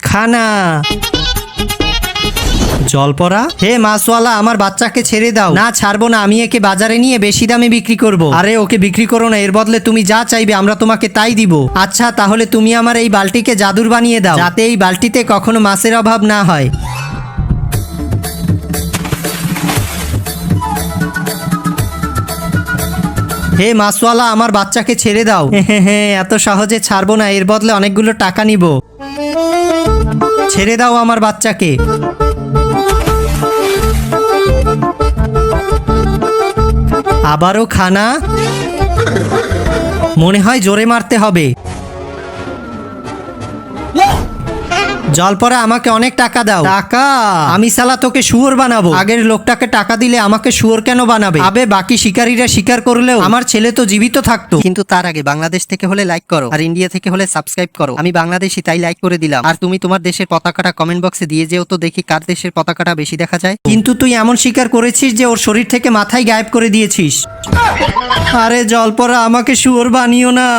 খানা। জলপরা, হে মাছওয়ালা, আমার বাচ্চাকে ছেড়ে দাও। না, ছাড়বো না, আমি একে বাজারে নিয়ে বেশি দামে বিক্রি করব। আরে ওকে বিক্রি করো না, এর বদলে তুমি যা চাইবে আমরা তোমাকে তাই দিব। আচ্ছা, তাহলে তুমি আমার এই বালতিকে জাদুর বানিয়ে দাও, যাতে এই বালতিতে কখনো মাছের অভাব না হয়। হে মাছওয়ালা, আমার বাচ্চাকে ছেড়ে দাও। হ্যাঁ, এত সহজে ছাড়বো না, এর বদলে অনেকগুলো টাকা নিব। ছেড়ে দাও আমার বাচ্চাকে। আবারও খানা। মনে হয় জোরে মারতে হবে। জলপরা, আমাকে অনেক টাকা দাও। টাকা? আমি সালা তোকে শুয়োর বানাবো। আগের লোকটাকে টাকা দিলে আমাকে শুয়োর কেন বানাবে? আবে, বাকি শিকারীরা শিকার করলেও আমার ছেলে তো জীবিত থাকতো। কিন্তু তার আগে বাংলাদেশ থেকে হলে লাইক করো, আর ইন্ডিয়া থেকে হলে সাবস্ক্রাইব করো। আমি বাংলাদেশি, তাই লাইক করে দিলাম। আর তুমি তোমার দেশের পতাকাটা কমেন্ট বক্সে দিয়ে যেও তো, দেখি কার দেশের পতাকাটা বেশি দেখা যায়। কিন্তু তুই এমন শিকার করেছিস যে ওর শরীর থেকে মাথায় গায়েব করে দিয়েছিস। আরে জলপরা, আমাকে শুয়োর বানিও না।